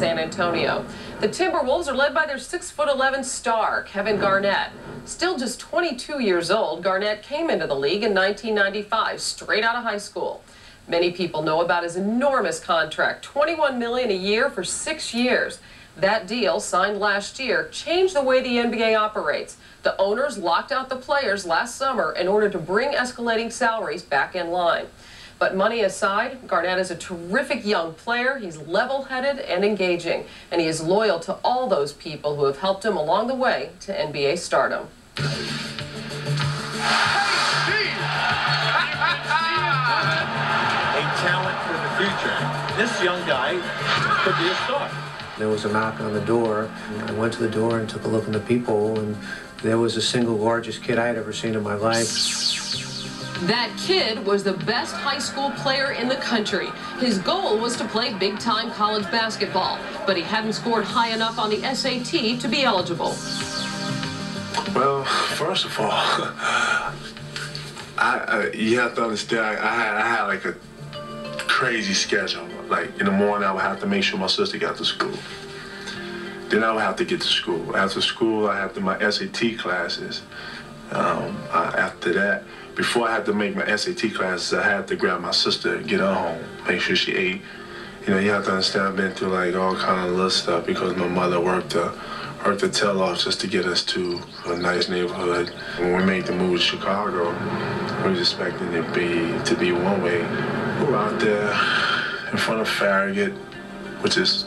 San Antonio. The Timberwolves are led by their 6'11" star, Kevin Garnett. Still just 22 years old, Garnett came into the league in 1995, straight out of high school. Many people know about his enormous contract, $21 million a year for 6 years. That deal, signed last year, changed the way the NBA operates. The owners locked out the players last summer in order to bring escalating salaries back in line. But money aside, Garnett is a terrific young player. He's level-headed and engaging, and he is loyal to all those people who have helped him along the way to NBA stardom. A talent for the future. This young guy could be a star. There was a knock on the door. I went to the door and took a look at the people, and there was the single largest kid I had ever seen in my life. That kid was the best high school player in the country. His goal was to play big-time college basketball, but he hadn't scored high enough on the SAT to be eligible. Well, first of all, you have to understand, I had like a crazy schedule. Like in the morning, I would have to make sure my sister got to school. Then I would have to get to school. After school, I had to my SAT classes. After that, before I had to make my SAT classes, I had to grab my sister and get her home, make sure she ate. You know, you have to understand I've been through like all kind of little stuff because my mother worked her tail off just to get us to a nice neighborhood. When we made the move to Chicago, we was expecting it to be one way. We were out there in front of Farragut, which is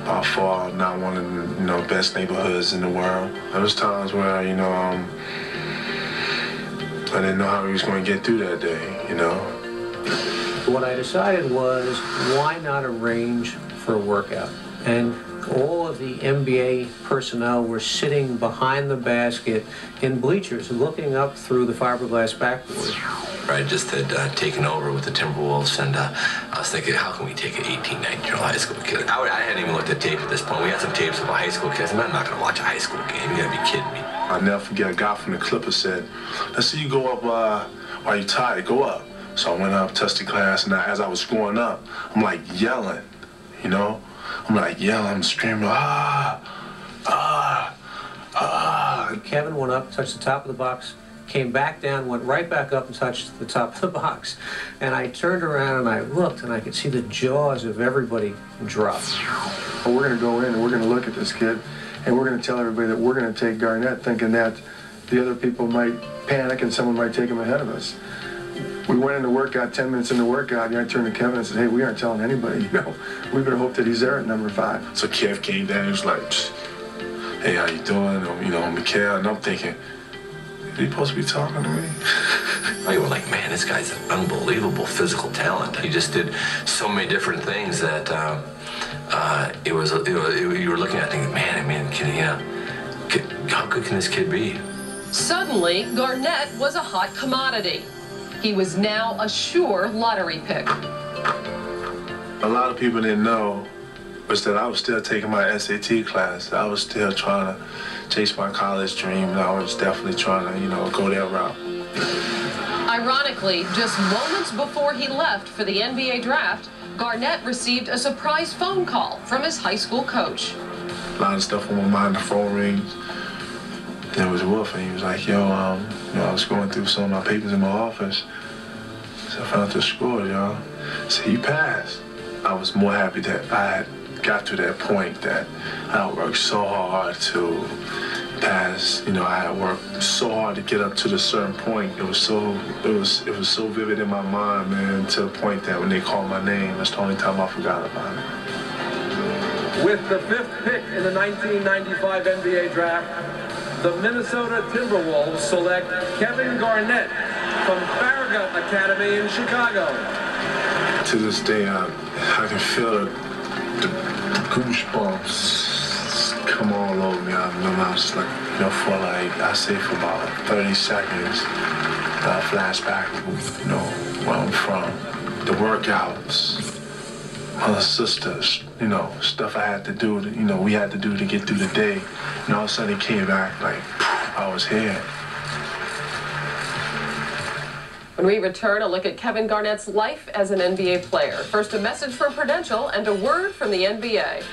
by far not one of the best neighborhoods in the world. There was times where I didn't know how we was going to get through that day, What I decided was, why not arrange for a workout? And all of the NBA personnel were sitting behind the basket in bleachers, looking up through the fiberglass backboard. I just had taken over with the Timberwolves, and I was thinking, how can we take an 18, 19-year-old high school kid? I hadn't even looked at tape at this point. We had some tapes of a high school kid. I'm not going to watch a high school game. You got to be kidding me. I'll never forget a guy from the Clippers said, let's see you go up while you're tired, go up. So I went up, touched the glass, and as I was going up, I'm like yelling, I'm like yelling, I'm screaming, Kevin went up, touched the top of the box, came back down, went right back up and touched the top of the box. And I turned around and I looked and I could see the jaws of everybody drop. We're going to go in and we're going to look at this kid and we're going to tell everybody that we're going to take Garnett, thinking that the other people might panic and someone might take him ahead of us. We went into workout, 10 minutes into workout, and I turned to Kevin and said, hey, we aren't telling anybody, we better hope that he's there at number 5. So Kev came down and was like, hey, how you doing? Mikhail, and I'm thinking, is he supposed to be talking to me? You were like, man, this guy's an unbelievable physical talent. He just did so many different things that you were looking at thinking, man, how good can this kid be? Suddenly, Garnett was a hot commodity. He was now a sure lottery pick. A lot of people didn't know was that I was still taking my SAT class. I was still trying to chase my college dream, and I was definitely trying to, go that route. Ironically, just moments before he left for the NBA draft, Garnett received a surprise phone call from his high school coach. A lot of stuff on my mind, the phone rings. And it was Wolf, and he was like, yo, I was going through some of my papers in my office. So I found the score, y'all. So he passed. I was more happy that I had got to that point that I worked so hard to pass. I had worked so hard to get up to the certain point. It was so vivid in my mind, man, to the point that when they called my name, that's the only time I forgot about it. With the 5th pick in the 1995 NBA draft, the Minnesota Timberwolves select Kevin Garnett from Farragut Academy in Chicago. To this day, I can feel the goosebumps come all over me. I remember I was like, for about 30 seconds, I flash back, where I'm from. The workouts, my sisters, stuff I had to do, we had to do to get through the day. And all of a sudden it came back like, I was here. When we return, a look at Kevin Garnett's life as an NBA player. First, a message from Prudential and a word from the NBA.